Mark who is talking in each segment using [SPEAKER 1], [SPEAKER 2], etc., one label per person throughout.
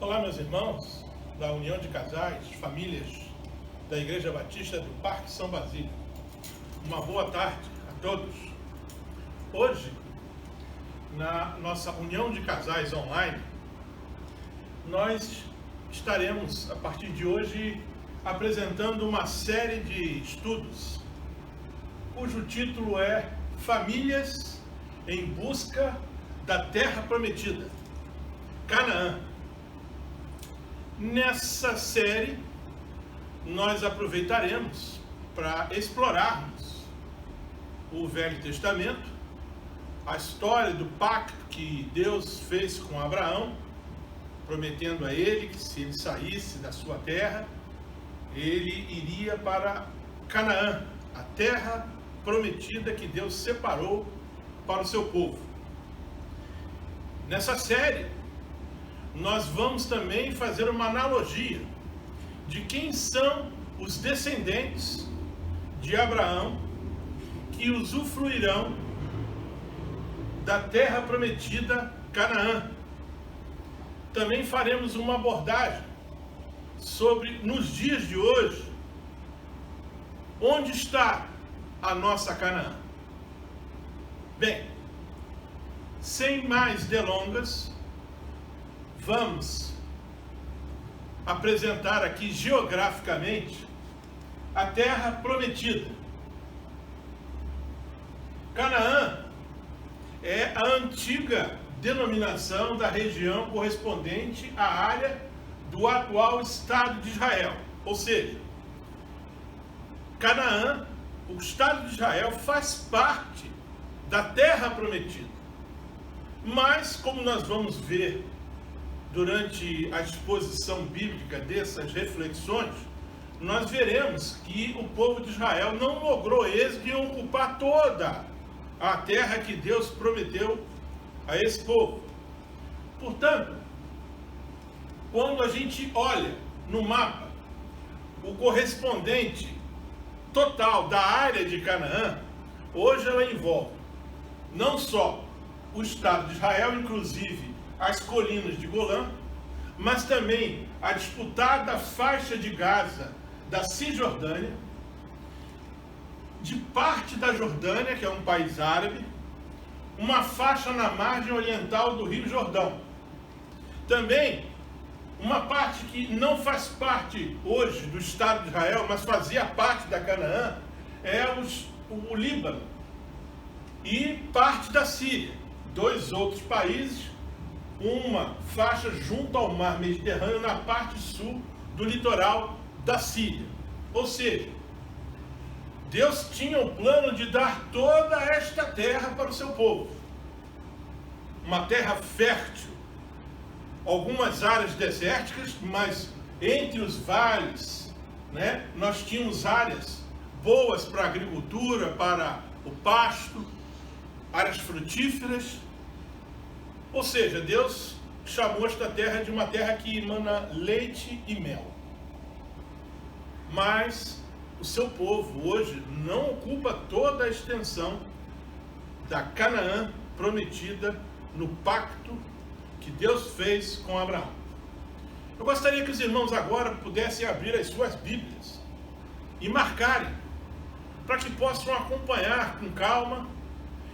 [SPEAKER 1] Olá, meus irmãos da União de Casais, famílias da Igreja Batista do Parque São Basílio. Uma boa tarde a todos. Hoje, na nossa União de Casais online, nós estaremos, a partir de hoje, apresentando uma série de estudos, cujo título é Famílias em Busca da Terra Prometida, Canaã. Nessa série, nós aproveitaremos para explorarmos o Velho Testamento, a história do pacto que Deus fez com Abraão, prometendo a ele que se ele saísse da sua terra, ele iria para Canaã, a terra prometida que Deus separou para o seu povo. Nessa série, nós vamos também fazer uma analogia de quem são os descendentes de Abraão que usufruirão da terra prometida Canaã. Também faremos uma abordagem sobre, nos dias de hoje, onde está a nossa Canaã. Bem, sem mais delongas, vamos apresentar aqui geograficamente a terra prometida. Canaã é a antiga denominação da região correspondente à área do atual Estado de Israel. Ou seja, Canaã, o Estado de Israel, faz parte da terra prometida. Mas, como nós vamos ver durante a exposição bíblica dessas reflexões, nós veremos que o povo de Israel não logrou êxito em ocupar toda a terra que Deus prometeu a esse povo. Portanto, quando a gente olha no mapa o correspondente total da área de Canaã, hoje ela envolve não só o Estado de Israel, inclusive as colinas de Golã, mas também a disputada faixa de Gaza da Cisjordânia, de parte da Jordânia, que é um país árabe, uma faixa na margem oriental do Rio Jordão. Também uma parte que não faz parte hoje do Estado de Israel, mas fazia parte da Canaã, é o Líbano e parte da Síria. Dois outros países, uma faixa junto ao mar Mediterrâneo na parte sul do litoral da Síria. Ou seja, Deus tinha o plano de dar toda esta terra para o seu povo. Uma terra fértil, algumas áreas desérticas, mas entre os vales, nós tínhamos áreas boas para a agricultura, para o pasto, áreas frutíferas. Ou seja, Deus chamou esta terra de uma terra que emana leite e mel. Mas o seu povo hoje não ocupa toda a extensão da Canaã prometida no pacto que Deus fez com Abraão. Eu gostaria que os irmãos agora pudessem abrir as suas Bíblias e marcarem, para que possam acompanhar com calma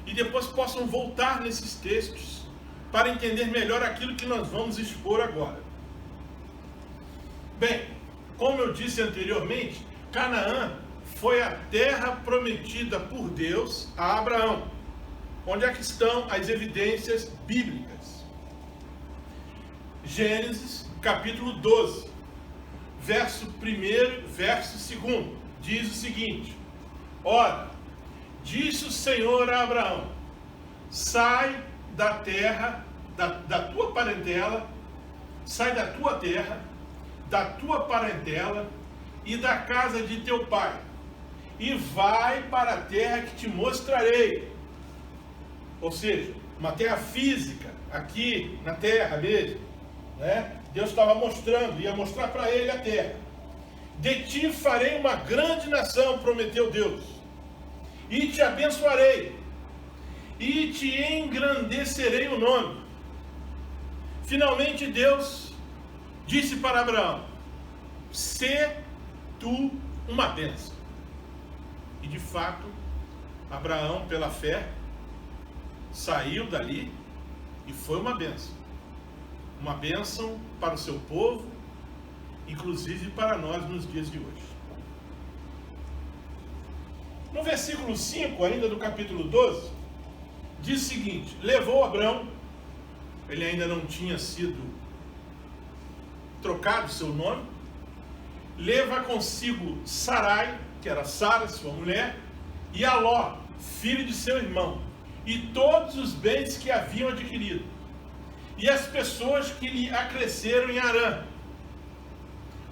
[SPEAKER 1] e depois possam voltar nesses textos para entender melhor aquilo que nós vamos expor agora. Bem, como eu disse anteriormente, Canaã foi a terra prometida por Deus a Abraão. Onde é que estão as evidências bíblicas? Gênesis, capítulo 12, verso 1, verso 2, diz o seguinte: Ora, disse o Senhor a Abraão, sai da terra, da tua parentela, sai da tua terra, da tua parentela e da casa de teu pai, e vai para a terra que te mostrarei. Ou seja, uma terra física, aqui na terra mesmo, Deus estava mostrando, ia mostrar para ele a terra. De ti farei uma grande nação, prometeu Deus, e te abençoarei, e te engrandecerei o nome. Finalmente Deus disse para Abraão: sê tu uma bênção. E de fato, Abraão, pela fé, saiu dali e foi uma bênção. Uma bênção para o seu povo, inclusive para nós nos dias de hoje. No versículo 5, ainda do capítulo 12, diz o seguinte: levou Abrão, ele ainda não tinha sido trocado seu nome, leva consigo Sarai, que era Sara, sua mulher, e Aló, filho de seu irmão, e todos os bens que haviam adquirido, e as pessoas que lhe acresceram em Harã.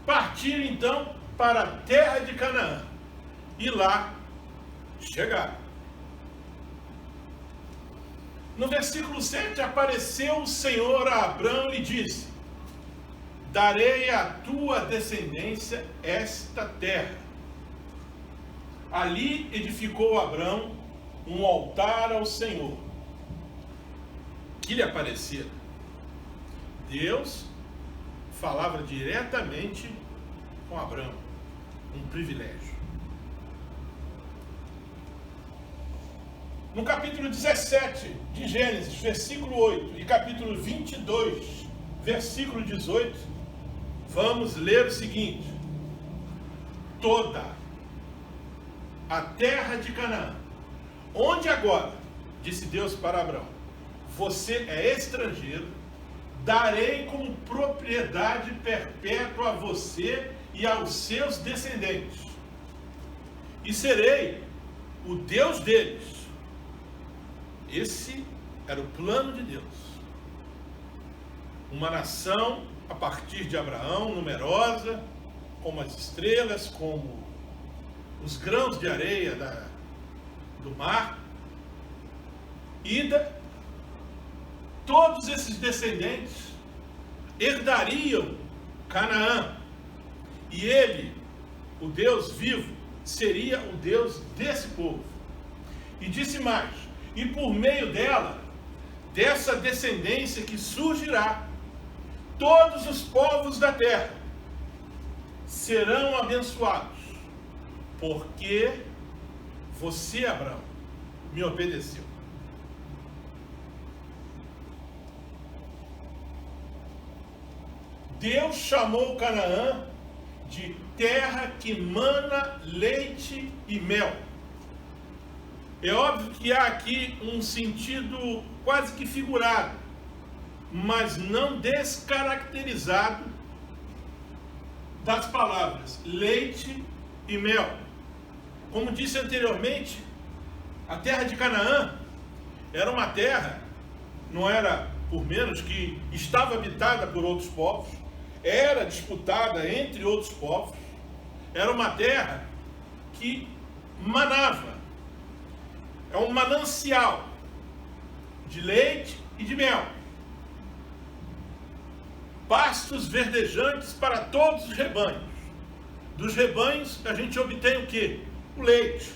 [SPEAKER 1] Partiram então para a terra de Canaã, e lá chegaram. No versículo 7, apareceu o Senhor a Abrão e lhe disse: darei à tua descendência esta terra. Ali edificou Abrão um altar ao Senhor, que lhe aparecera. Deus falava diretamente com Abrão, um privilégio. No capítulo 17 de Gênesis, versículo 8, e capítulo 22, versículo 18, vamos ler o seguinte: toda a terra de Canaã, onde agora, disse Deus para Abrão, você é estrangeiro, darei como propriedade perpétua a você e aos seus descendentes, e serei o Deus deles. Esse era o plano de Deus. Uma nação a partir de Abraão, numerosa, como as estrelas, como os grãos de areia do mar. E todos esses descendentes herdariam Canaã. E ele, o Deus vivo, seria o Deus desse povo. E disse mais: e por meio dela, dessa descendência que surgirá, todos os povos da terra serão abençoados, porque você, Abraão, me obedeceu. Deus chamou Canaã de terra que mana leite e mel. É óbvio que há aqui um sentido quase que figurado, mas não descaracterizado, das palavras leite e mel. Como disse anteriormente, a terra de Canaã era uma terra, não era por menos, que estava habitada por outros povos, era disputada entre outros povos, era uma terra que manava. É um manancial de leite e de mel. Pastos verdejantes para todos os rebanhos. Dos rebanhos a gente obtém o quê? O leite.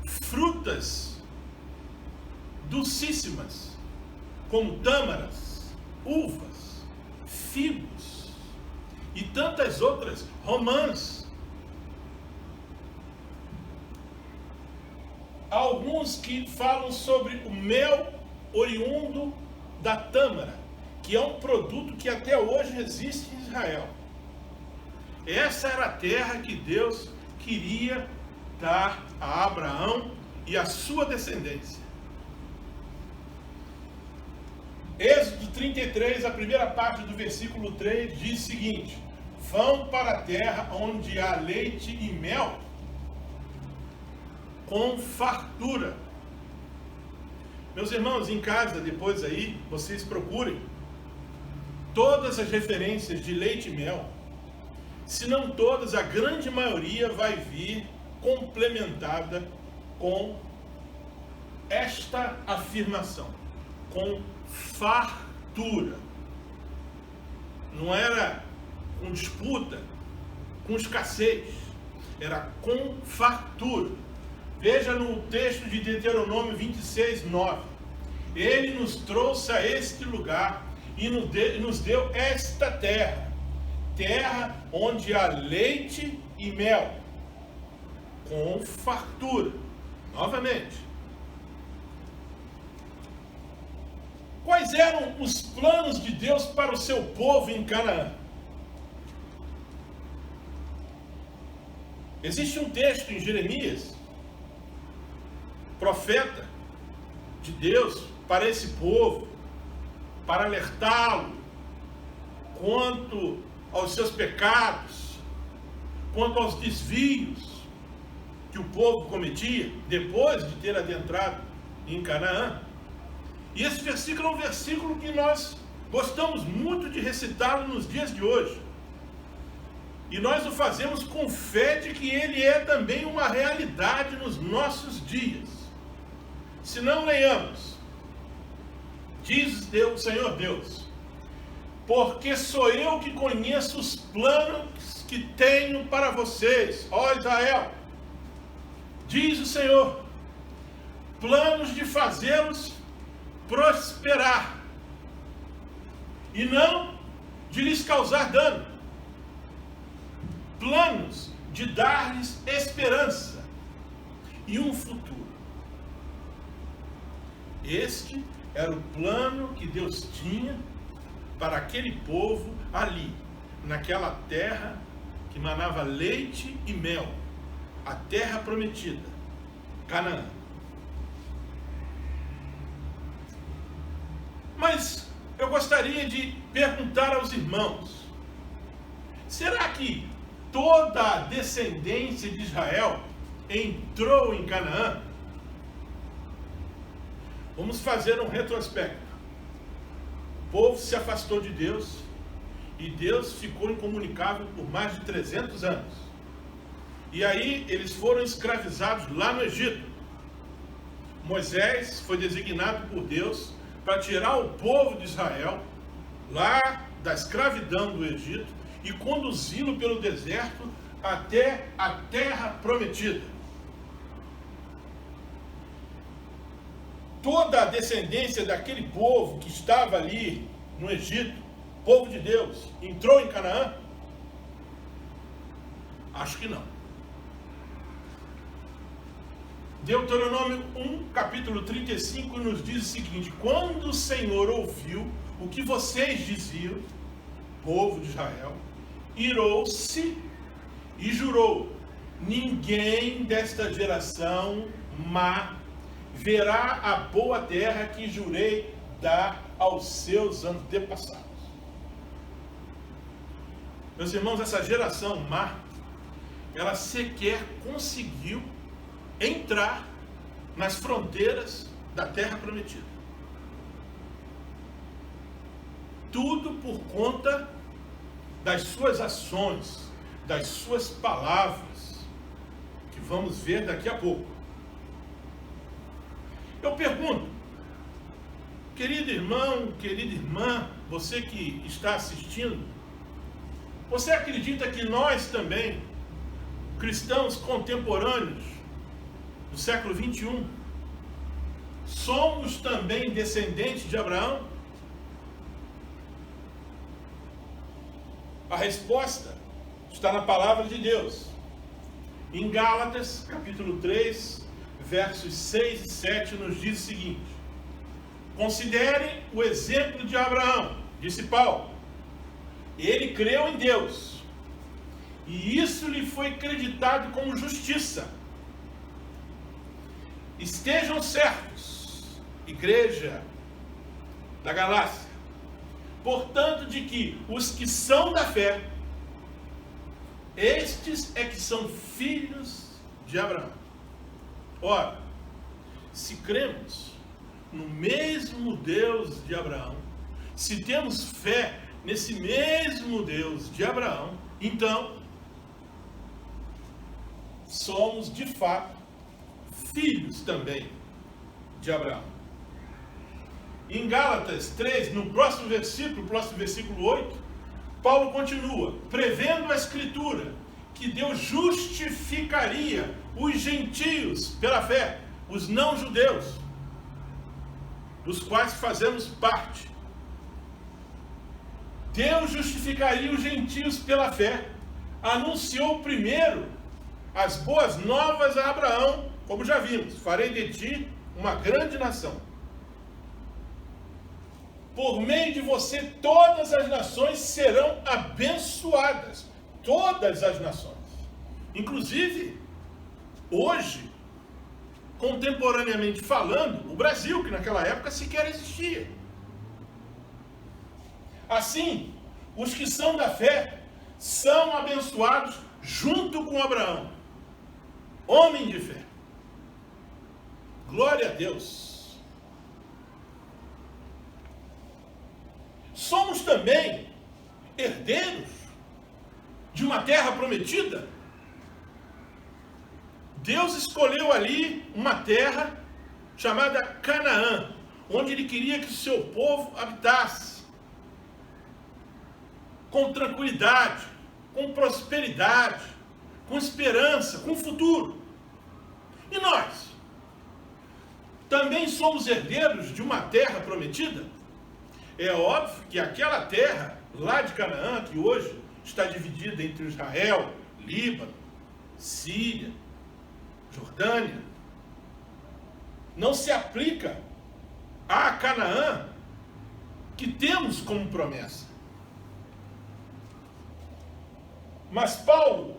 [SPEAKER 1] Frutas dulcíssimas, como tâmaras, uvas, figos e tantas outras, romãs. Alguns que falam sobre o mel oriundo da tâmara, que é um produto que até hoje existe em Israel. Essa era a terra que Deus queria dar a Abraão e a sua descendência. Êxodo 33, a primeira parte do versículo 3, diz o seguinte: vão para a terra onde há leite e mel, com fartura. Meus irmãos, em casa, depois aí, vocês procurem todas as referências de leite e mel. Se não todas, a grande maioria vai vir complementada com esta afirmação, com fartura. Não era com disputa, com escassez, era com fartura. Veja no texto de Deuteronômio 26, 9. Ele nos trouxe a este lugar e nos deu esta terra, terra onde há leite e mel, com fartura. Novamente, quais eram os planos de Deus para o seu povo em Canaã? Existe um texto em Jeremias, profeta de Deus para esse povo, para alertá-lo quanto aos seus pecados, quanto aos desvios que o povo cometia depois de ter adentrado em Canaã. E esse versículo é um versículo que nós gostamos muito de recitá-lo nos dias de hoje. E nós o fazemos com fé de que ele é também uma realidade nos nossos dias. Se não, leiamos. Diz Deus, Senhor Deus, porque sou eu que conheço os planos que tenho para vocês, ó Israel. Diz o Senhor, planos de fazê-los prosperar e não de lhes causar dano, planos de dar-lhes esperança e um futuro. Este era o plano que Deus tinha para aquele povo ali, naquela terra que manava leite e mel, a terra prometida, Canaã. Mas eu gostaria de perguntar aos irmãos, será que toda a descendência de Israel entrou em Canaã? Vamos fazer um retrospecto. O povo se afastou de Deus e Deus ficou incomunicável por mais de 300 anos. E aí eles foram escravizados lá no Egito. Moisés foi designado por Deus para tirar o povo de Israel lá da escravidão do Egito e conduzi-lo pelo deserto até a terra prometida. Toda a descendência daquele povo que estava ali no Egito, povo de Deus, entrou em Canaã? Acho que não. Deuteronômio 1, capítulo 35, nos diz o seguinte: quando o Senhor ouviu o que vocês diziam, povo de Israel, irou-se e jurou: ninguém desta geração má verá a boa terra que jurei dar aos seus antepassados. Meus irmãos, essa geração má, ela sequer conseguiu entrar nas fronteiras da terra prometida. Tudo por conta das suas ações, das suas palavras, que vamos ver daqui a pouco. Eu pergunto, querido irmão, querida irmã, você que está assistindo, você acredita que nós também, cristãos contemporâneos do século 21, somos também descendentes de Abraão? A resposta está na palavra de Deus. Em Gálatas, capítulo 3, versos 6 e 7, nos diz o seguinte: considerem o exemplo de Abraão, disse Paulo. Ele creu em Deus, e isso lhe foi creditado como justiça. Estejam certos, igreja da Galácia, portanto, de que os que são da fé, estes é que são filhos de Abraão. Ora, se cremos no mesmo Deus de Abraão, se temos fé nesse mesmo Deus de Abraão, então somos de fato filhos também de Abraão. Em Gálatas 3, no próximo versículo 8, Paulo continua, prevendo a Escritura que Deus justificaria os gentios pela fé, os não-judeus, dos quais fazemos parte. Deus justificaria os gentios pela fé. Anunciou primeiro as boas novas a Abraão, como já vimos: farei de ti uma grande nação. Por meio de você todas as nações serão abençoadas. Todas as nações. Inclusive, hoje, contemporaneamente falando, o Brasil, que naquela época sequer existia. Assim, os que são da fé são abençoados junto com Abraão, homem de fé. Glória a Deus. Somos também herdeiros de uma terra prometida. Deus escolheu ali uma terra chamada Canaã, onde Ele queria que o seu povo habitasse com tranquilidade, com prosperidade, com esperança, com futuro. E nós? Também somos herdeiros de uma terra prometida? É óbvio que aquela terra lá de Canaã, que hoje está dividida entre Israel, Líbano, Síria, Jordânia, não se aplica a Canaã que temos como promessa. Mas Paulo,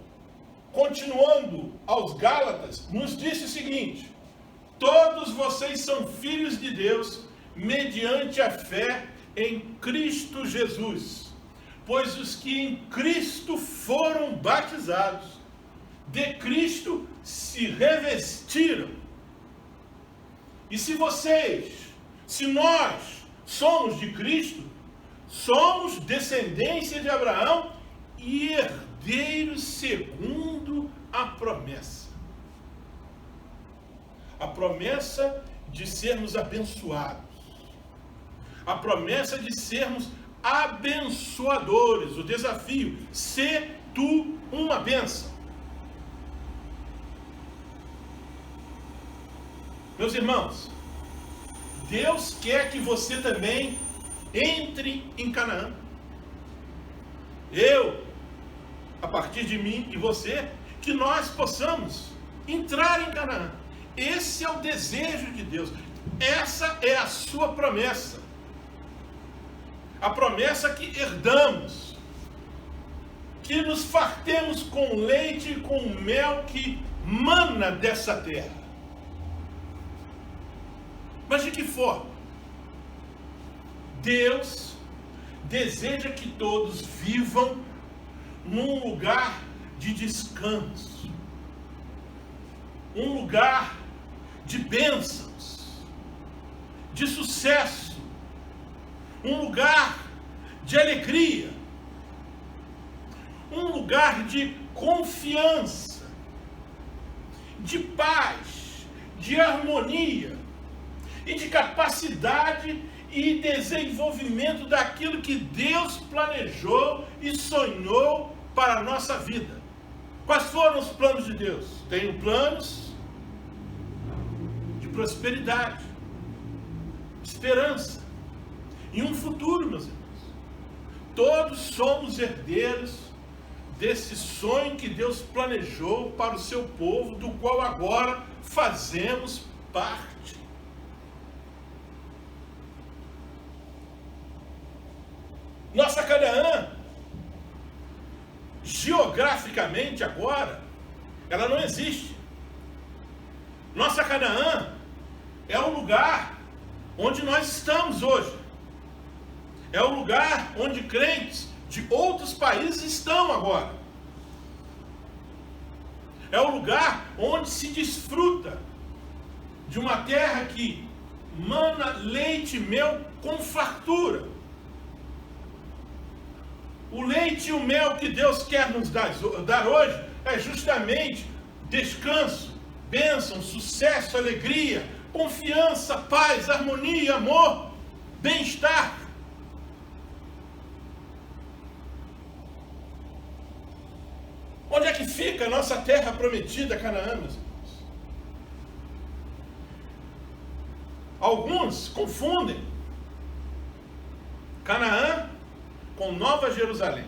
[SPEAKER 1] continuando aos Gálatas, nos disse o seguinte: todos vocês são filhos de Deus mediante a fé em Cristo Jesus, pois os que em Cristo foram batizados, de Cristo se revestiram. E se nós somos de Cristo, somos descendência de Abraão e herdeiros segundo a promessa. A promessa de sermos abençoados. A promessa de sermos abençoadores. O desafio: sê tu uma bênção. Meus irmãos, Deus quer que você também entre em Canaã. Eu, a partir de mim e você, que nós possamos entrar em Canaã. Esse é o desejo de Deus. Essa é a sua promessa. A promessa que herdamos. Que nos fartemos com leite e com mel que mana dessa terra. Mas de que forma? Deus deseja que todos vivam num lugar de descanso, um lugar de bênçãos, de sucesso, um lugar de alegria, um lugar de confiança, de paz, de harmonia e de capacidade e desenvolvimento daquilo que Deus planejou e sonhou para a nossa vida. Quais foram os planos de Deus? Tenho planos de prosperidade, esperança e um futuro, meus irmãos. Todos somos herdeiros desse sonho que Deus planejou para o seu povo, do qual agora fazemos parte. Nossa Canaã, geograficamente agora, ela não existe. Nossa Canaã é o lugar onde nós estamos hoje. É o lugar onde crentes de outros países estão agora. É o lugar onde se desfruta de uma terra que mana leite e mel com fartura. O leite e o mel que Deus quer nos dar hoje é justamente descanso, bênção, sucesso, alegria, confiança, paz, harmonia, amor, bem-estar. Onde é que fica a nossa terra prometida, Canaã, meus irmãos? Alguns confundem Canaã com com Nova Jerusalém,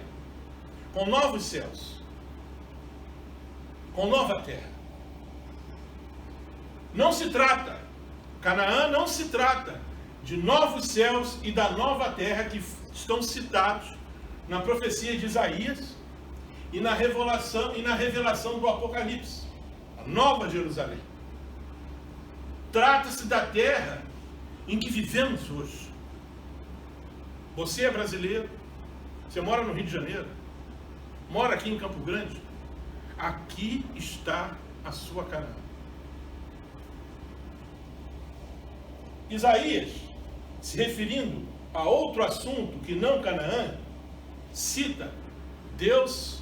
[SPEAKER 1] com novos céus, com nova terra. Não se trata, Canaã não se trata de novos céus e da nova terra que estão citados na profecia de Isaías e na revelação do Apocalipse, a Nova Jerusalém. Trata-se da terra em que vivemos hoje. Você é brasileiro, você mora no Rio de Janeiro, mora aqui em Campo Grande, aqui está a sua Canaã. Isaías, se referindo a outro assunto que não Canaã, cita Deus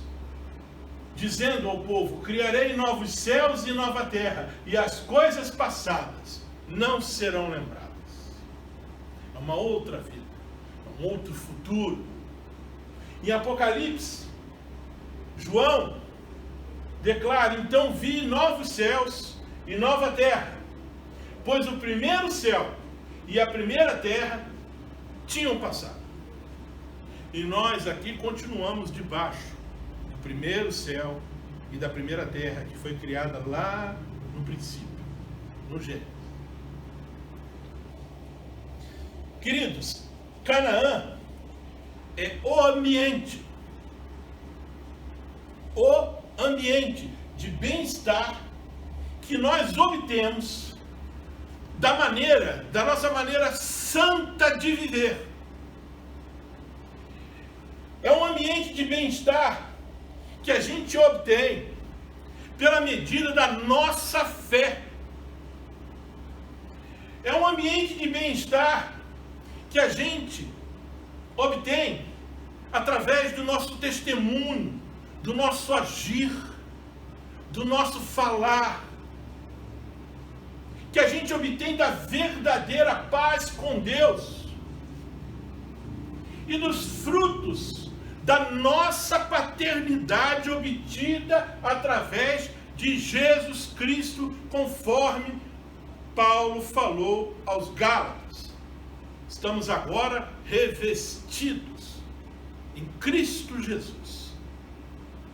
[SPEAKER 1] dizendo ao povo: criarei novos céus e nova terra, e as coisas passadas não serão lembradas. É uma outra vida, é um outro futuro. Em Apocalipse, João declara: então vi novos céus e nova terra, pois o primeiro céu e a primeira terra tinham passado. E nós aqui continuamos debaixo do primeiro céu e da primeira terra, que foi criada lá no princípio, no Gênesis. Queridos, Canaã é o ambiente de bem-estar que nós obtemos da nossa maneira santa de viver. É um ambiente de bem-estar que a gente obtém pela medida da nossa fé. É um ambiente de bem-estar que a gente obtém através do nosso testemunho, do nosso agir, do nosso falar, que a gente obtém da verdadeira paz com Deus e dos frutos da nossa paternidade obtida através de Jesus Cristo, conforme Paulo falou aos Gálatas. Estamos agora revestidos em Cristo Jesus.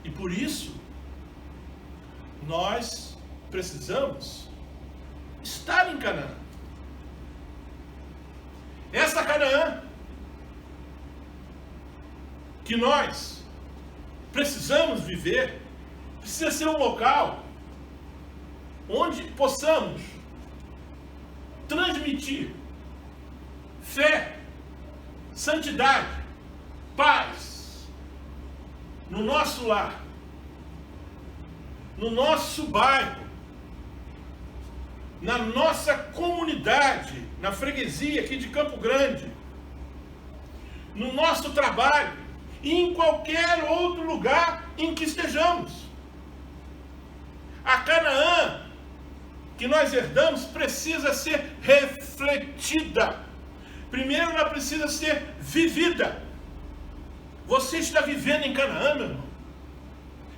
[SPEAKER 1] E por isso, nós precisamos estar em Canaã. Essa Canaã que nós precisamos viver, precisa ser um local onde possamos transmitir fé, santidade, paz no nosso lar, no nosso bairro, na nossa comunidade, na freguesia aqui de Campo Grande, no nosso trabalho e em qualquer outro lugar em que estejamos. A Canaã que nós herdamos precisa ser refletida. Primeiro, ela precisa ser vivida. Você está vivendo em Canaã, meu irmão?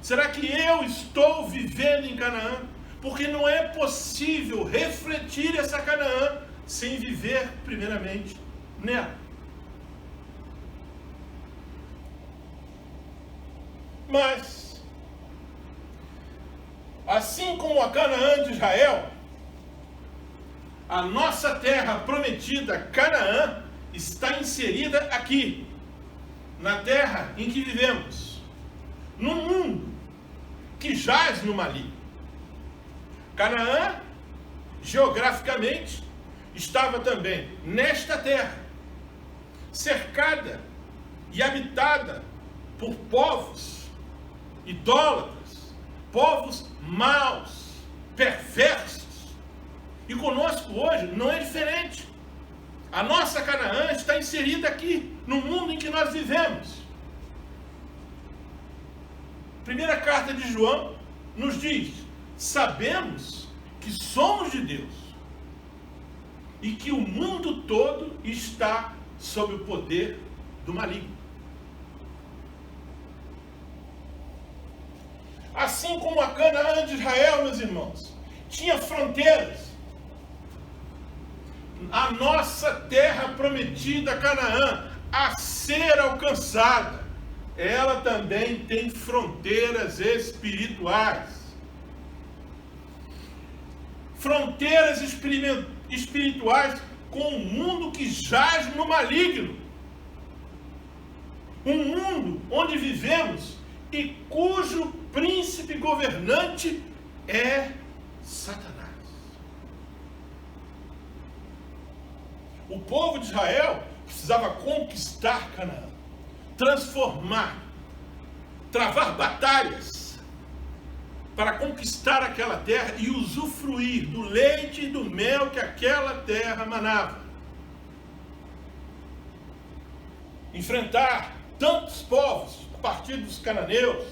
[SPEAKER 1] Será que eu estou vivendo em Canaã? Porque não é possível refletir essa Canaã sem viver primeiramente nela. Mas, assim como a Canaã de Israel, a nossa terra prometida, Canaã, está inserida aqui, na terra em que vivemos, no mundo que jaz no maligno. Canaã, geograficamente, estava também nesta terra, cercada e habitada por povos idólatras, povos maus, perversos. E conosco hoje não é diferente. A nossa Canaã está inserida aqui, no mundo em que nós vivemos. Primeira carta de João nos diz: sabemos que somos de Deus e que o mundo todo está sob o poder do maligno. Assim como a Canaã de Israel, meus irmãos, tinha fronteiras, a nossa terra prometida, Canaã, a ser alcançada, ela também tem fronteiras espirituais. Fronteiras espirituais com um mundo que jaz no maligno. Um mundo onde vivemos e cujo príncipe governante é Satanás. O povo de Israel precisava conquistar Canaã, transformar, travar batalhas para conquistar aquela terra e usufruir do leite e do mel que aquela terra manava. Enfrentar tantos povos, a partir dos cananeus,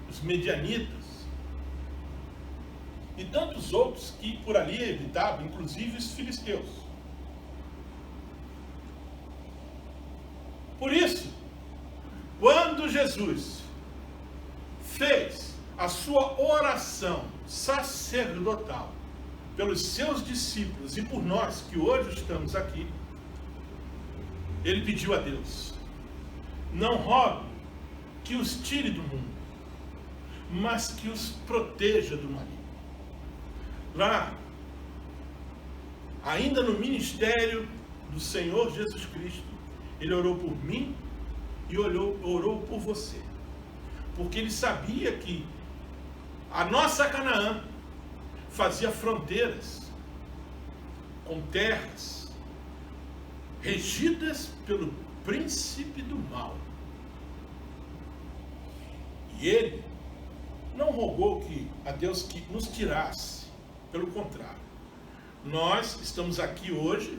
[SPEAKER 1] os medianitas e tantos outros que por ali habitavam, inclusive os filisteus. Por isso, quando Jesus fez a sua oração sacerdotal pelos seus discípulos e por nós que hoje estamos aqui, ele pediu a Deus: não rogue que os tire do mundo, mas que os proteja do maligno. Lá, ainda no ministério do Senhor Jesus Cristo, ele orou por mim e orou por você, porque ele sabia que a nossa Canaã fazia fronteiras com terras regidas pelo príncipe do mal. E ele não rogou a Deus que nos tirasse, pelo contrário. Nós estamos aqui hoje,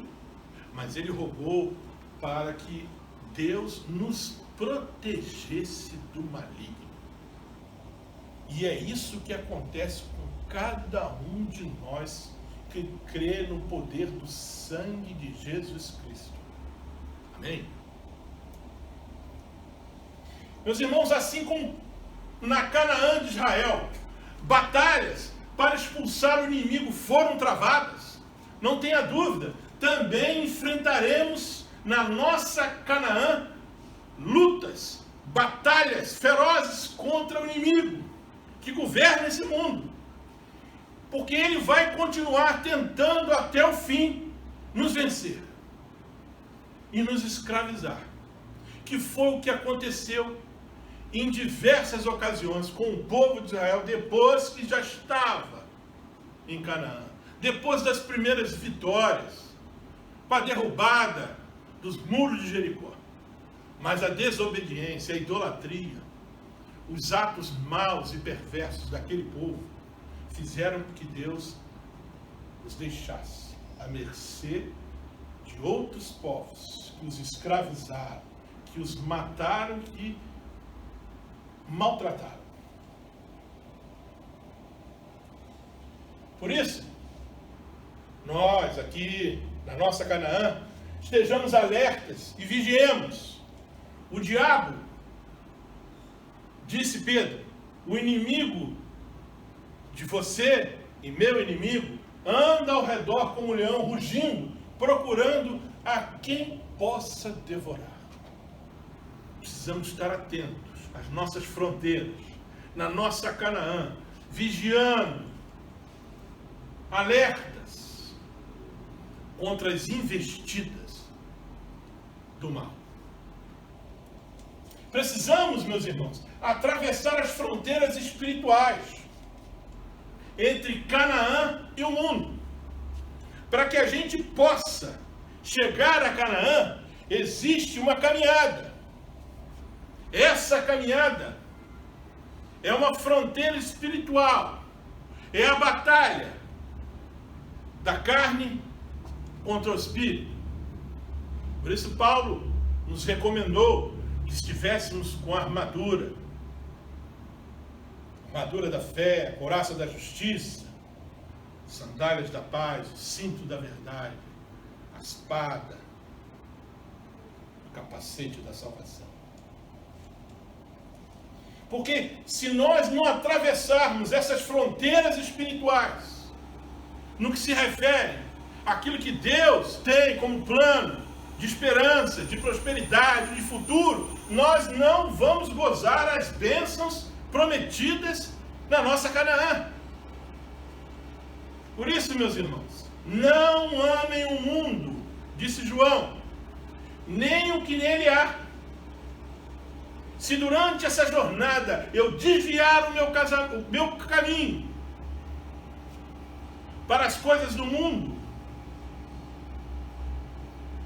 [SPEAKER 1] mas ele rogou para que Deus nos protegesse do maligno. E é isso que acontece com cada um de nós que crê no poder do sangue de Jesus Cristo. Amém? Meus irmãos, assim como na Canaã de Israel, batalhas para expulsar o inimigo foram travadas, não tenha dúvida, também enfrentaremos na nossa Canaã lutas, batalhas ferozes contra o inimigo que governa esse mundo, porque ele vai continuar tentando até o fim nos vencer e nos escravizar, que foi o que aconteceu em diversas ocasiões com o povo de Israel depois que já estava em Canaã, depois das primeiras vitórias, para a derrubada dos muros de Jericó. Mas a desobediência, a idolatria, os atos maus e perversos daquele povo fizeram que Deus os deixasse à mercê de outros povos que os escravizaram, que os mataram e maltrataram. Por isso, nós aqui na nossa Canaã estejamos alertas e vigiemos. O diabo, disse Pedro, o inimigo de você e meu inimigo anda ao redor como um leão rugindo, procurando a quem possa devorar. Precisamos estar atentos às nossas fronteiras, na nossa Canaã, vigiando, alertas contra as investidas do mal. Precisamos, meus irmãos, atravessar as fronteiras espirituais entre Canaã e o mundo. Para que a gente possa chegar a Canaã, existe uma caminhada. Essa caminhada é uma fronteira espiritual. É a batalha da carne contra o espírito. Por isso Paulo nos recomendou que estivéssemos com a armadura da fé, a couraça da justiça, sandálias da paz, o cinto da verdade, a espada, o capacete da salvação. Porque se nós não atravessarmos essas fronteiras espirituais, no que se refere àquilo que Deus tem como plano de esperança, de prosperidade, de futuro, nós não vamos gozar as bênçãos prometidas na nossa Canaã. Por isso, meus irmãos, não amem o mundo, disse João, nem o que nele há. Se durante essa jornada eu desviar o meu caminho para as coisas do mundo,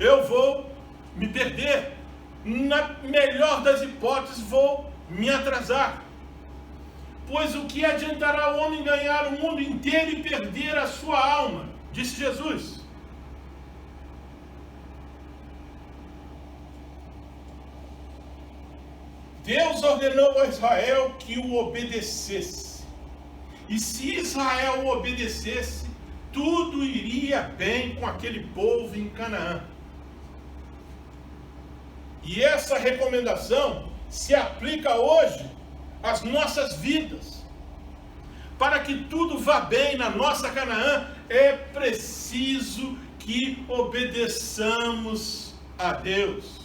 [SPEAKER 1] eu vou me perder. Na melhor das hipóteses, vou me atrasar. Pois o que adiantará o homem ganhar o mundo inteiro e perder a sua alma? Disse Jesus. Deus ordenou a Israel que o obedecesse. E se Israel o obedecesse, tudo iria bem com aquele povo em Canaã. E essa recomendação se aplica hoje às nossas vidas. Para que tudo vá bem na nossa Canaã, é preciso que obedeçamos a Deus.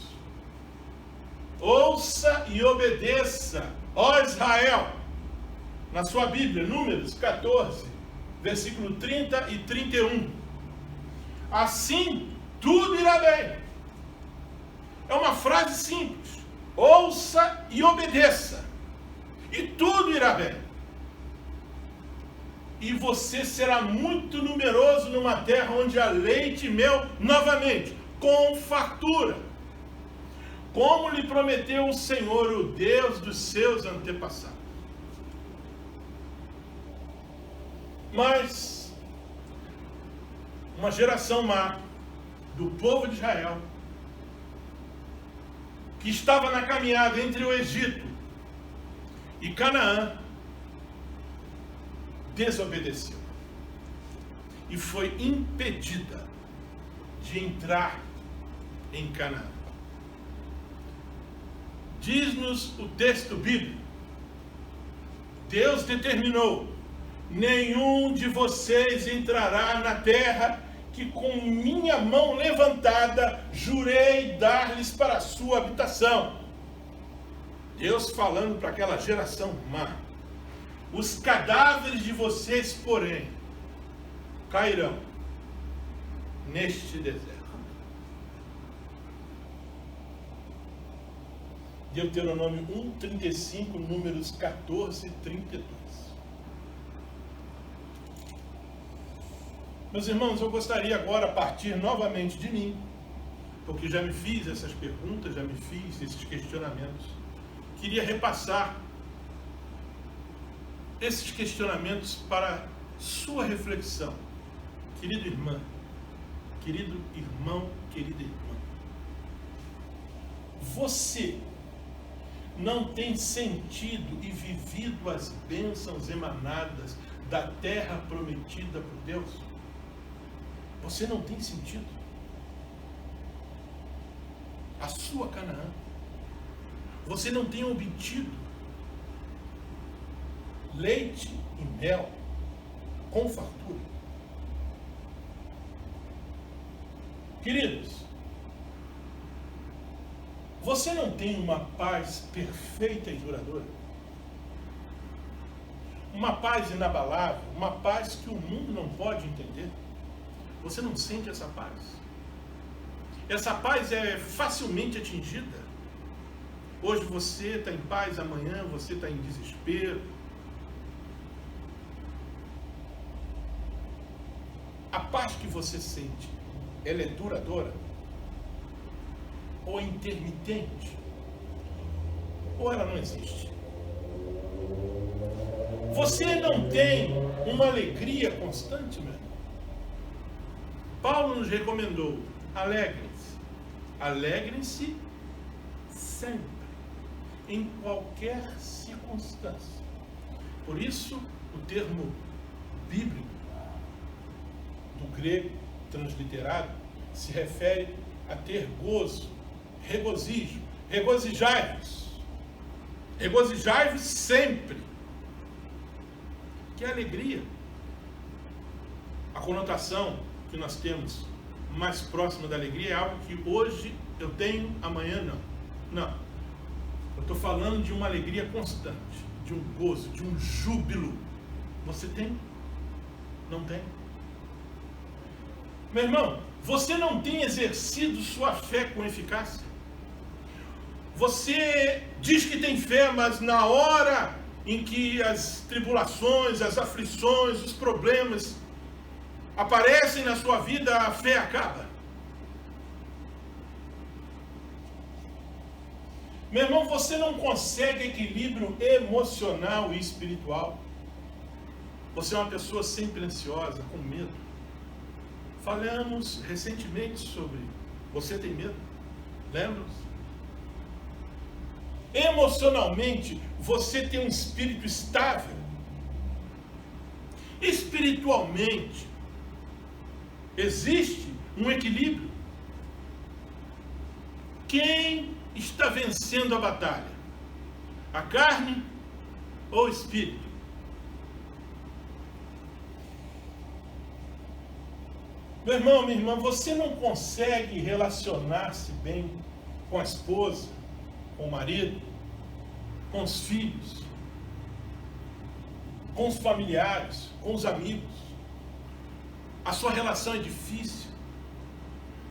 [SPEAKER 1] Ouça e obedeça, ó Israel, na sua Bíblia, Números 14, versículo 30 e 31. Assim, tudo irá bem. É uma frase simples. Ouça e obedeça, e tudo irá bem. E você será muito numeroso numa terra onde há leite e mel, novamente, com fartura, como lhe prometeu o Senhor, o Deus dos seus antepassados. Mas uma geração má do povo de Israel, que estava na caminhada entre o Egito e Canaã, desobedeceu e foi impedida de entrar em Canaã. Diz-nos o texto bíblico: Deus determinou: nenhum de vocês entrará na terra que com minha mão levantada jurei dar-lhes para a sua habitação. Deus falando para aquela geração má: os cadáveres de vocês, porém, cairão neste deserto. Deuteronômio 1:35, Números 14:32. Meus irmãos, eu gostaria agora, a partir novamente de mim, porque já me fiz essas perguntas, já me fiz esses questionamentos, queria repassar esses questionamentos para sua reflexão. Querido irmão, querido irmão, querida irmã, você não tem sentido e vivido as bênçãos emanadas da terra prometida por Deus? Você não tem sentido? A sua Canaã. Você não tem obtido leite e mel com fartura? Queridos, você não tem uma paz perfeita e duradoura? Uma paz inabalável, uma paz que o mundo não pode entender? Você não sente essa paz? Essa paz é facilmente atingida. Hoje você está em paz, amanhã você está em desespero. A paz que você sente, ela é duradoura? Ou intermitente? Ou ela não existe? Você não tem uma alegria constante, meu irmão? Paulo nos recomendou: alegrem-se. Alegrem-se sempre, em qualquer circunstância. Por isso, o termo bíblico, do grego transliterado, se refere a ter gozo, regozijo, regozijai-vos. Regozijai-vos sempre. Que alegria! A conotação que nós temos mais próxima da alegria é algo que hoje eu tenho, amanhã não. Não. Eu estou falando de uma alegria constante, de um gozo, de um júbilo. Você tem? Não tem? Meu irmão, você não tem exercido sua fé com eficácia? Você diz que tem fé, mas na hora em que as tribulações, as aflições, os problemas aparecem na sua vida, a fé acaba. Meu irmão, você não consegue equilíbrio emocional e espiritual. Você é uma pessoa sempre ansiosa, com medo. Falamos recentemente sobre você tem medo. Lembra-se? Emocionalmente, você tem um espírito estável. Espiritualmente, existe um equilíbrio. Quem está vencendo a batalha? A carne ou o espírito? Meu irmão, minha irmã, você não consegue relacionar-se bem com a esposa, com o marido, com os filhos, com os familiares, com os amigos. A sua relação é difícil.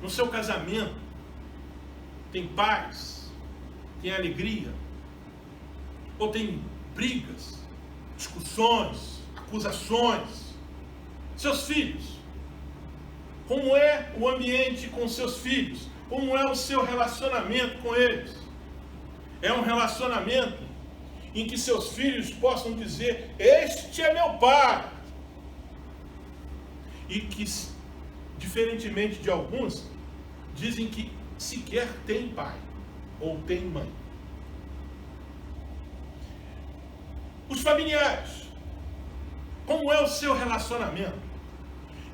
[SPEAKER 1] No seu casamento, tem paz, tem alegria, ou tem brigas, discussões, acusações. Seus filhos, como é o ambiente com seus filhos? Como é o seu relacionamento com eles? É um relacionamento em que seus filhos possam dizer: este é meu pai. E que, diferentemente de alguns, dizem que sequer tem pai ou tem mãe. Os familiares, como é o seu relacionamento?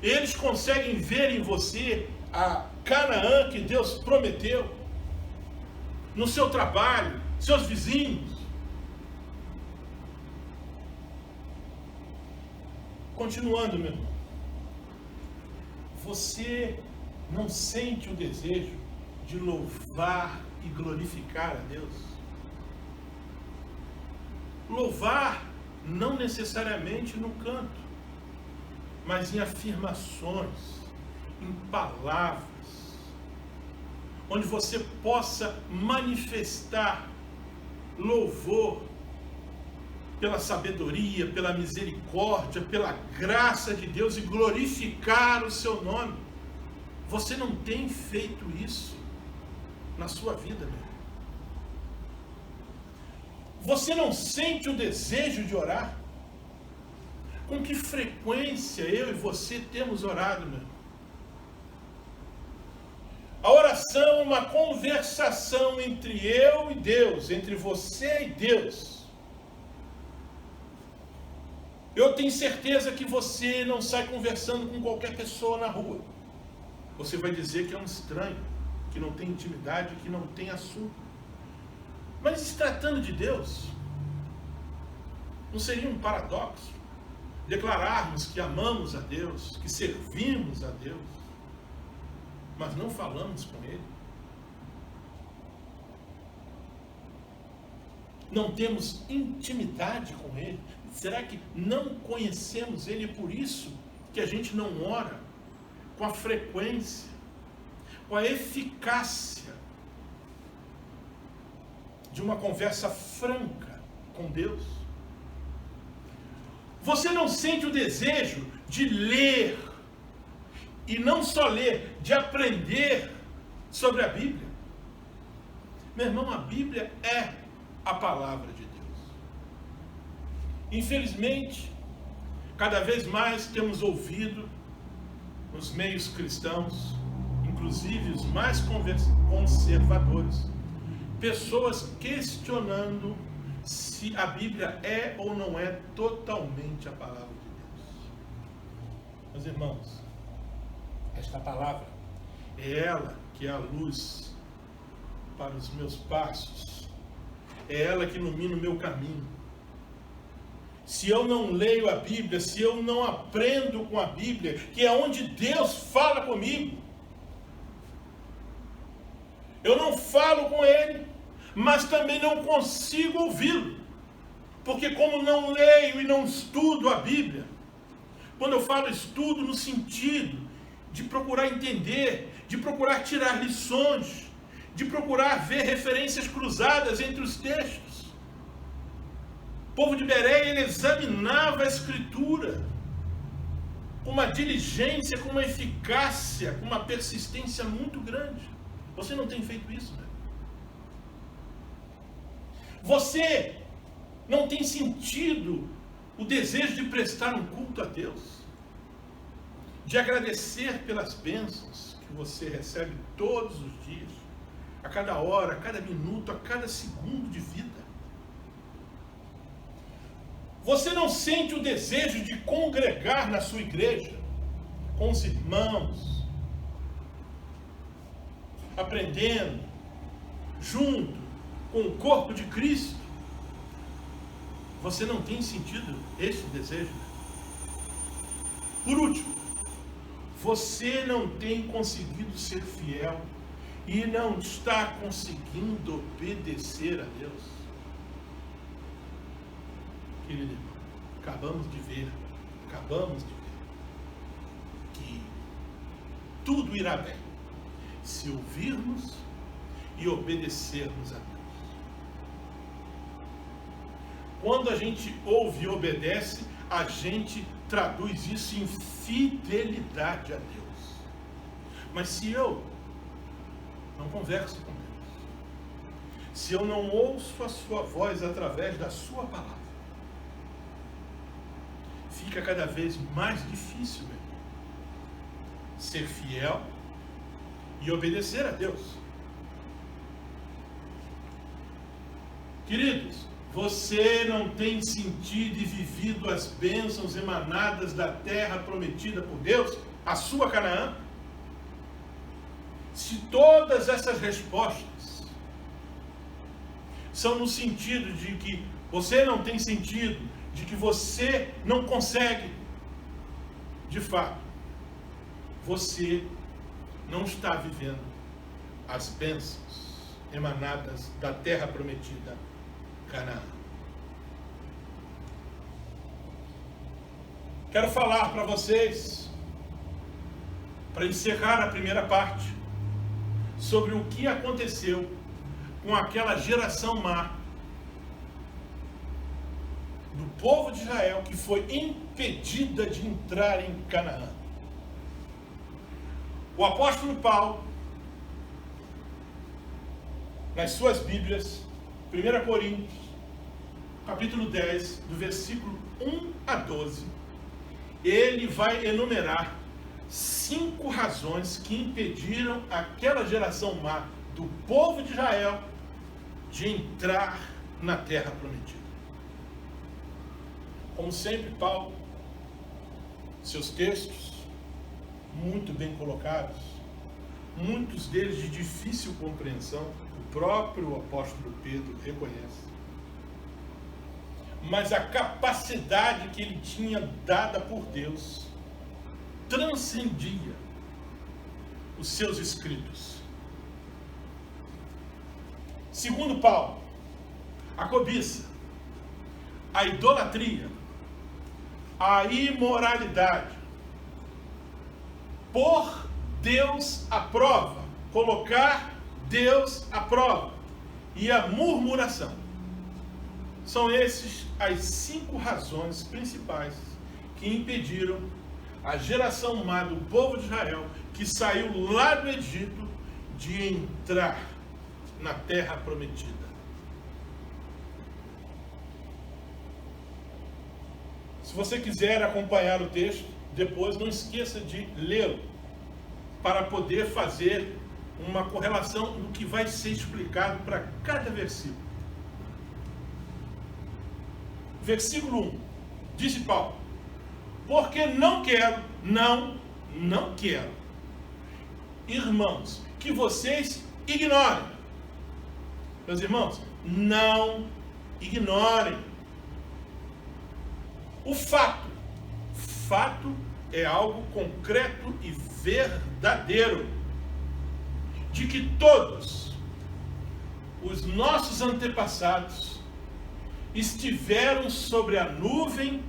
[SPEAKER 1] Eles conseguem ver em você a Canaã que Deus prometeu? No seu trabalho, seus vizinhos? Continuando, meu irmão. Você não sente o desejo de louvar e glorificar a Deus? Louvar não necessariamente no canto, mas em afirmações, em palavras, onde você possa manifestar louvor pela sabedoria, pela misericórdia, pela graça de Deus e glorificar o seu nome. Você não tem feito isso na sua vida, meu irmão? Você não sente o desejo de orar? Com que frequência eu e você temos orado, meu irmão? A oração é uma conversação entre eu e Deus, entre você e Deus. Eu tenho certeza que você não sai conversando com qualquer pessoa na rua. Você vai dizer que é um estranho, que não tem intimidade, que não tem assunto. Mas se tratando de Deus, não seria um paradoxo declararmos que amamos a Deus, que servimos a Deus, mas não falamos com Ele? Não temos intimidade com Ele? Será que não conhecemos Ele? É por isso que a gente não ora com a frequência, com a eficácia de uma conversa franca com Deus? Você não sente o desejo de ler, e não só ler, de aprender sobre a Bíblia? Meu irmão, a Bíblia é a palavra de Deus. Infelizmente, cada vez mais temos ouvido nos meios cristãos, inclusive os mais conservadores, pessoas questionando se a Bíblia é ou não é totalmente a palavra de Deus. Meus irmãos, esta palavra é ela que é a luz para os meus passos, é ela que ilumina o meu caminho. Se eu não leio a Bíblia, se eu não aprendo com a Bíblia, que é onde Deus fala comigo, Eu não falo com ele, mas também não consigo ouvi-lo. Porque como não leio e não estudo a Bíblia, quando eu falo estudo no sentido de procurar entender, de procurar tirar lições, de procurar ver referências cruzadas entre os textos. O povo de Bereia, ele examinava a Escritura com uma diligência, com uma eficácia, com uma persistência muito grande. Você não tem feito isso, né? Você não tem sentido o desejo de prestar um culto a Deus, de agradecer pelas bênçãos que você recebe todos os dias, a cada hora, a cada minuto, a cada segundo de vida. Você não sente o desejo de congregar na sua igreja, com os irmãos, aprendendo, junto com o corpo de Cristo? Você não tem sentido esse desejo? Por último, você não tem conseguido ser fiel e não está conseguindo obedecer a Deus. Querido, acabamos de ver que tudo irá bem se ouvirmos e obedecermos a Deus. Quando a gente ouve e obedece, a gente traduz isso em fidelidade a Deus. Mas se eu não converso com Deus, se eu não ouço a sua voz através da sua palavra, fica cada vez mais difícil, meu irmão, ser fiel e obedecer a Deus. Queridos, você não tem sentido e vivido as bênçãos emanadas da terra prometida por Deus, a sua Canaã? Se todas essas respostas são no sentido de que você não tem sentido, de que você não consegue, de fato, você não está vivendo as bênçãos emanadas da terra prometida, Canaã. Quero falar para vocês, para encerrar a primeira parte, sobre o que aconteceu com aquela geração má do povo de Israel que foi impedida de entrar em Canaã. O apóstolo Paulo, nas suas Bíblias, 1 Coríntios, capítulo 10, do versículo 1 a 12, ele vai enumerar 5 razões que impediram aquela geração má do povo de Israel de entrar na terra prometida. Como sempre, Paulo, seus textos, muito bem colocados, muitos deles de difícil compreensão, o próprio apóstolo Pedro reconhece. Mas a capacidade que ele tinha dada por Deus transcendia os seus escritos. Segundo Paulo, a cobiça, a idolatria, a imoralidade, por Deus à prova, colocar Deus à prova, e a murmuração. São esses as 5 razões principais que impediram a geração má do povo de Israel, que saiu lá do Egito, de entrar na terra prometida. Se você quiser acompanhar o texto, depois não esqueça de lê-lo, para poder fazer uma correlação do que vai ser explicado para cada versículo. Versículo 1, disse Paulo: porque não quero, não quero, irmãos, que vocês ignorem. Meus irmãos, não ignorem o fato. Fato é algo concreto e verdadeiro, de que todos os nossos antepassados estiveram sobre a nuvem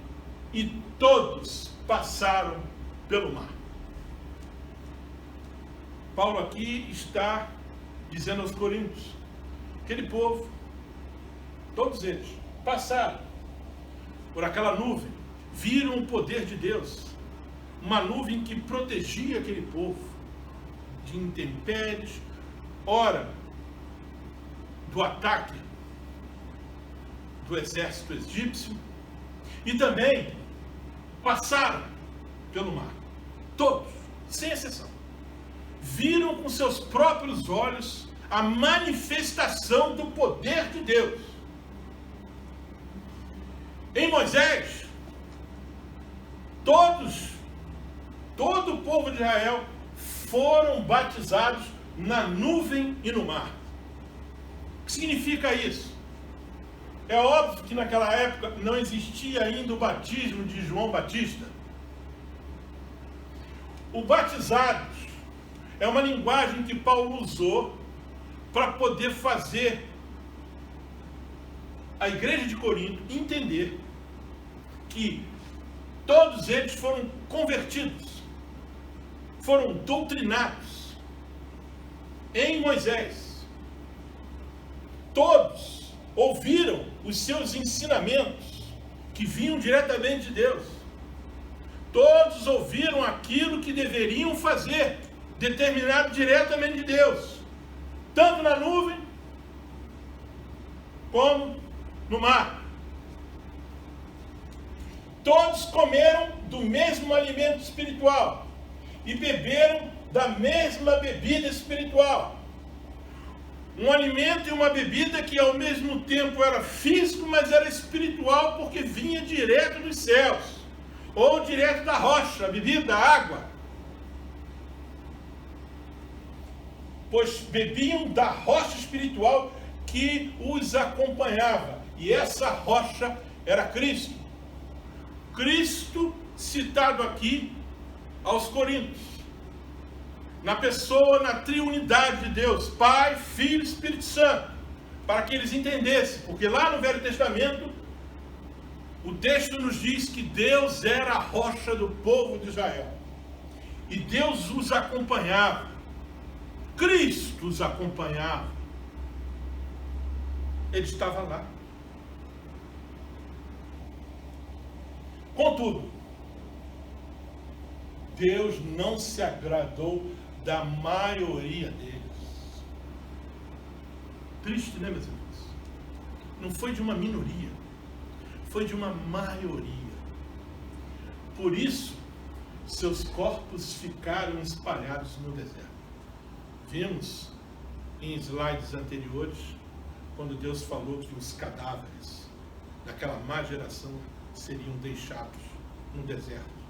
[SPEAKER 1] e todos passaram pelo mar. Paulo aqui está dizendo aos coríntios, aquele povo, todos eles passaram por aquela nuvem, viram o poder de Deus, uma nuvem que protegia aquele povo de intempéries, ora do ataque do exército egípcio, e também passaram pelo mar, todos, sem exceção, viram com seus próprios olhos a manifestação do poder de Deus. Em Moisés, todo o povo de Israel foram batizados na nuvem e no mar. O que significa isso? É óbvio que naquela época não existia ainda o batismo de João Batista. O batizados é uma linguagem que Paulo usou para poder fazer a igreja de Corinto entender que todos eles foram convertidos, foram doutrinados em Moisés. Todos ouviram os seus ensinamentos que vinham diretamente de Deus. Todos ouviram aquilo que deveriam fazer, determinado diretamente de Deus, tanto na nuvem como no mar. Todos comeram do mesmo alimento espiritual e beberam da mesma bebida espiritual. Um alimento e uma bebida que ao mesmo tempo era físico, mas era espiritual, porque vinha direto dos céus, ou direto da rocha, a bebida, a água. Pois bebiam da rocha espiritual que os acompanhava, e essa rocha era Cristo. Cristo citado aqui aos Coríntios, na pessoa, na triunidade de Deus, Pai, Filho e Espírito Santo, para que eles entendessem, porque lá no Velho Testamento, o texto nos diz que Deus era a rocha do povo de Israel, e Deus os acompanhava, Cristo os acompanhava, ele estava lá. Contudo, Deus não se agradou da maioria deles. Triste, né, meus irmãos? Não foi de uma minoria, foi de uma maioria. Por isso, seus corpos ficaram espalhados no deserto. Vimos em slides anteriores, quando Deus falou que os cadáveres daquela má geração seriam deixados no deserto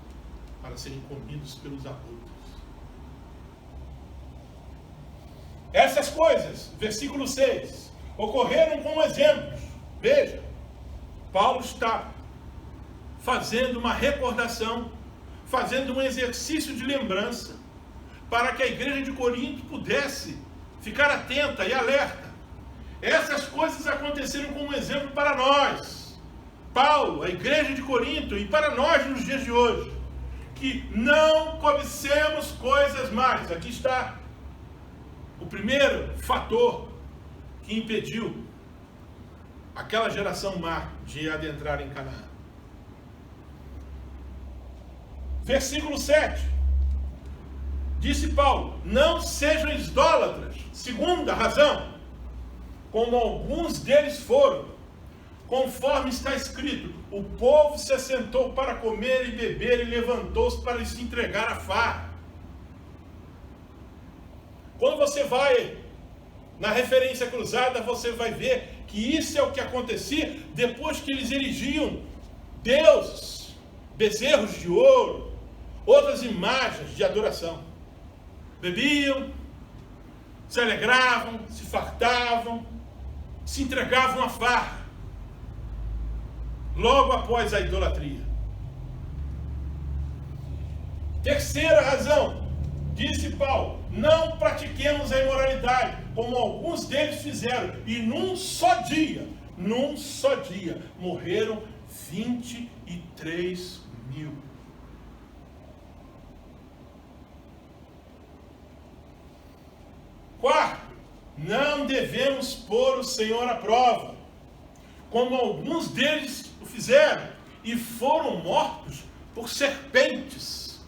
[SPEAKER 1] para serem comidos pelos abutres. Essas coisas, versículo 6, ocorreram como exemplos. Veja, Paulo está fazendo uma recordação, fazendo um exercício de lembrança, para que a igreja de Corinto pudesse ficar atenta e alerta. Essas coisas aconteceram como exemplo para nós, Paulo, a igreja de Corinto, e para nós nos dias de hoje, que não cobicemos coisas mais. Aqui está o primeiro fator que impediu aquela geração má de adentrar em Canaã. Versículo 7. Disse Paulo: não sejam idólatras. Segunda razão, como alguns deles foram, conforme está escrito: o povo se assentou para comer e beber e levantou-se para se entregar à farra. Quando você vai na referência cruzada, você vai ver que isso é o que acontecia depois que eles erigiam deuses, bezerros de ouro, outras imagens de adoração. Bebiam, se alegravam, se fartavam, se entregavam à farra, logo após a idolatria. Terceira razão, disse Paulo: não pratiquemos a imoralidade. como alguns deles fizeram, e num só dia, morreram 23 mil. Quarto, não devemos pôr o Senhor à prova, como alguns deles o fizeram, e foram mortos por serpentes.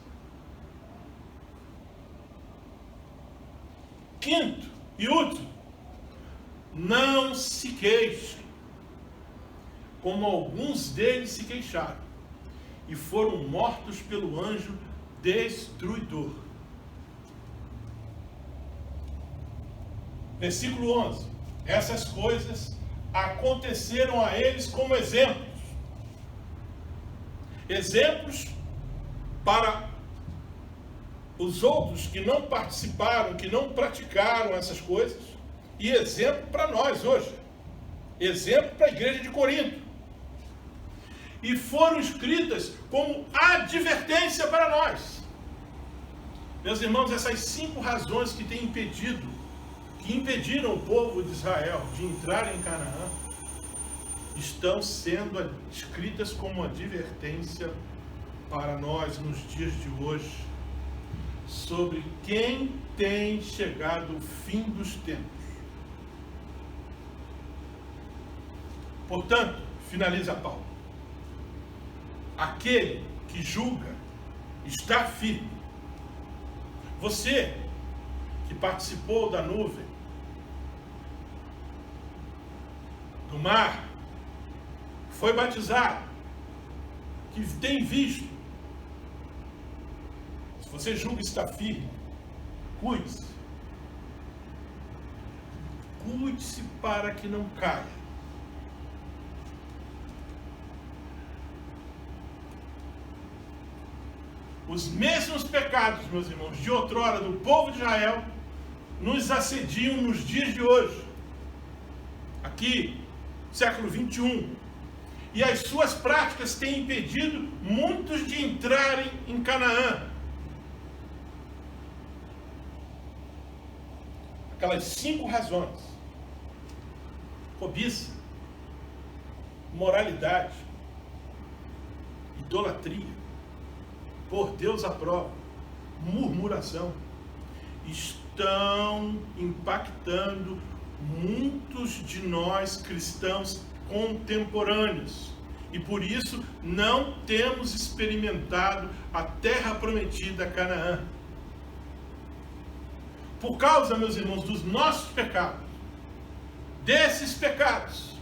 [SPEAKER 1] Quinto e último, não se queixem, como alguns deles se queixaram, e foram mortos pelo anjo destruidor. Versículo 11. Essas coisas aconteceram a eles como exemplos. Exemplos para os outros que não participaram, que não praticaram essas coisas, e exemplo para nós hoje. Exemplo para a igreja de Corinto. E foram escritas como advertência para nós. Meus irmãos, essas 5 razões que impediram o povo de Israel de entrar em Canaã, estão sendo escritas como advertência para nós nos dias de hoje, sobre quem tem chegado o fim dos tempos. Portanto, finaliza Paulo, aquele que julga está firme. Você que participou da nuvem, do mar, foi batizado, que tem visto, se você julga estar firme, cuide-se. Cuide-se para que não caia. Os mesmos pecados, meus irmãos, de outrora do povo de Israel, nos assediam nos dias de hoje. Aqui, século 21. E as suas práticas têm impedido muitos de entrarem em Canaã. Aquelas 5 razões: cobiça, moralidade, idolatria, por Deus à prova, murmuração, estão impactando muitos de nós cristãos contemporâneos, e por isso não temos experimentado a terra prometida, Canaã. Por causa, meus irmãos, dos nossos pecados, desses pecados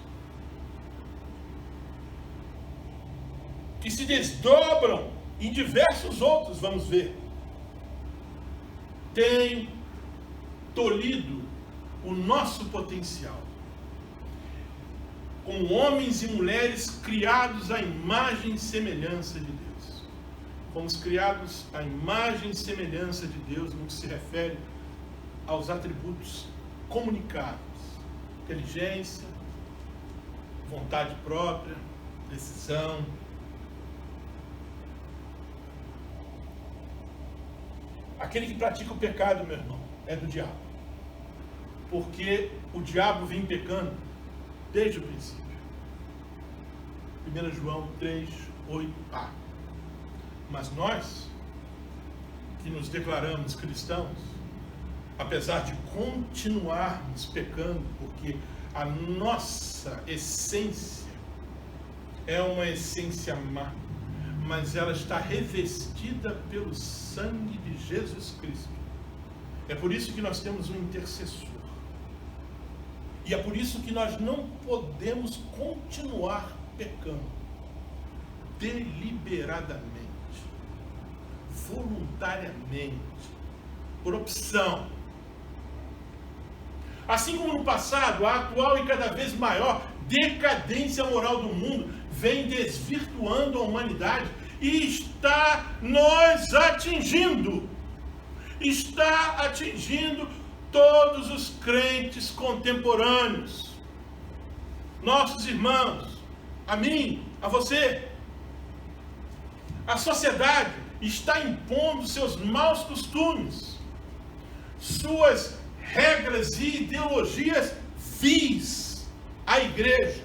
[SPEAKER 1] que se desdobram em diversos outros, vamos ver, tem tolhido o nosso potencial. Com homens e mulheres criados à imagem e semelhança de Deus. Fomos criados à imagem e semelhança de Deus no que se refere aos atributos comunicados: inteligência, vontade própria, decisão. Aquele que pratica o pecado, meu irmão, é do diabo. Porque o diabo vem pecando desde o princípio. 1 João 3, 8a. Mas nós, que nos declaramos cristãos, apesar de continuarmos pecando, porque a nossa essência é uma essência má, mas ela está revestida pelo sangue de Jesus Cristo. É por isso que nós temos um intercessor. E é por isso que nós não podemos continuar pecando deliberadamente, voluntariamente, por opção. Assim como no passado, a atual e cada vez maior decadência moral do mundo vem desvirtuando a humanidade e está nos atingindo. Está atingindo todos os crentes contemporâneos, nossos irmãos, a mim, a você. A sociedade está impondo seus maus costumes, suas regras e ideologias vis à igreja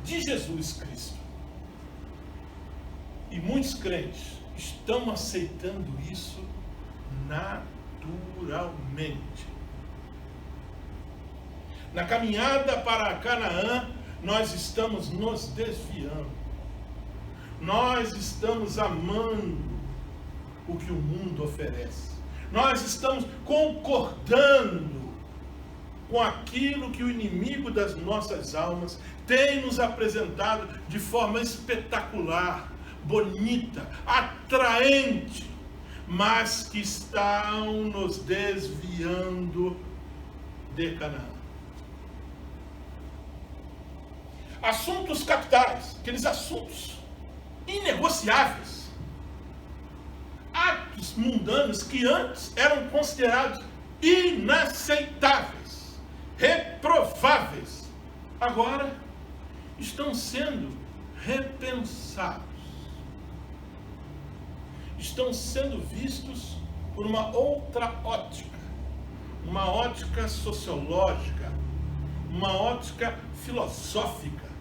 [SPEAKER 1] de Jesus Cristo. E muitos crentes estão aceitando isso naturalmente. Na caminhada para Canaã, nós estamos nos desviando. Nós estamos amando o que o mundo oferece. Nós estamos concordando com aquilo que o inimigo das nossas almas tem nos apresentado de forma espetacular, bonita, atraente, mas que estão nos desviando de Canaã. Assuntos capitais, aqueles assuntos inegociáveis, atos mundanos que antes eram considerados inaceitáveis, reprováveis, agora estão sendo repensados, estão sendo vistos por uma outra ótica, uma ótica sociológica, uma ótica filosófica,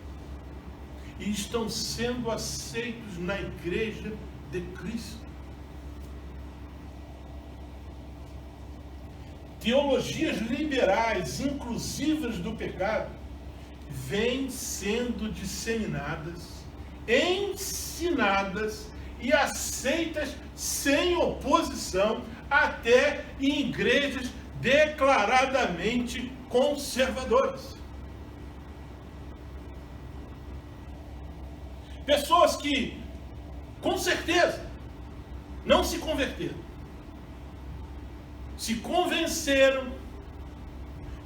[SPEAKER 1] e estão sendo aceitos na igreja de Cristo. Teologias liberais, inclusivas do pecado, vêm sendo disseminadas, ensinadas e aceitas sem oposição até em igrejas declaradamente conservadoras. Pessoas que, com certeza, não se converteram, se convenceram,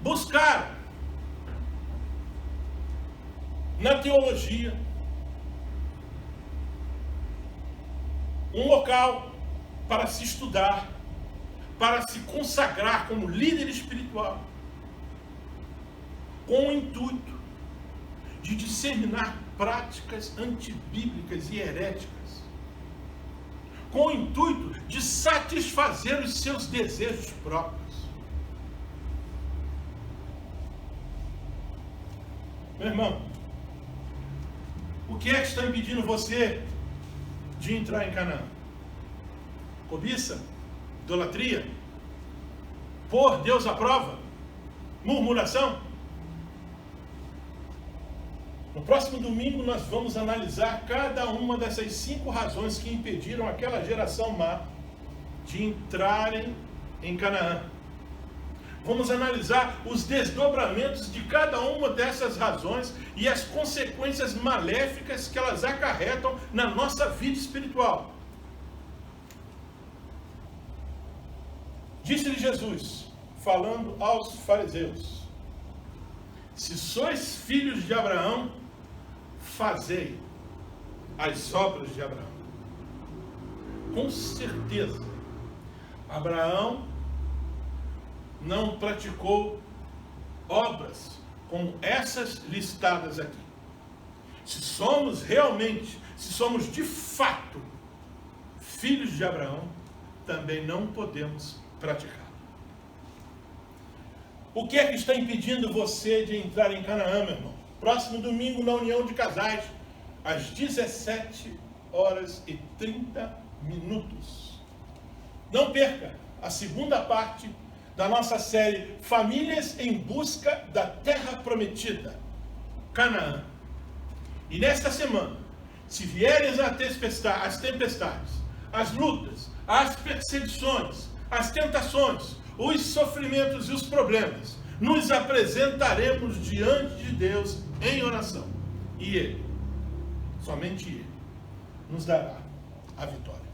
[SPEAKER 1] buscaram na teologia um local para se estudar, para se consagrar como líder espiritual, com o intuito de disseminar práticas antibíblicas e heréticas, com o intuito de satisfazer os seus desejos próprios. Meu irmão, o que é que está impedindo você de entrar em Canaã? Cobiça? Idolatria? Pôr Deus à prova? Murmuração? No próximo domingo nós vamos analisar cada uma dessas 5 razões que impediram aquela geração má de entrarem em Canaã. Vamos analisar os desdobramentos de cada uma dessas razões e as consequências maléficas que elas acarretam na nossa vida espiritual. Disse-lhe Jesus, falando aos fariseus: se sois filhos de Abraão, fazei as obras de Abraão. Com certeza, Abraão não praticou obras como essas listadas aqui. Se somos realmente, se somos de fato filhos de Abraão, também não podemos praticar. O que é que está impedindo você de entrar em Canaã, meu irmão? Próximo domingo, na União de Casais, às 17h30. Não perca a segunda parte da nossa série Famílias em Busca da Terra Prometida, Canaã. E nesta semana, se vierem as tempestades, as lutas, as perseguições, as tentações, os sofrimentos e os problemas, nos apresentaremos diante de Deus em oração. E Ele, somente Ele, nos dará a vitória.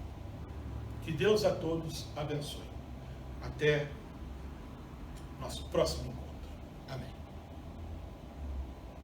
[SPEAKER 1] Que Deus a todos abençoe. Até nosso próximo encontro.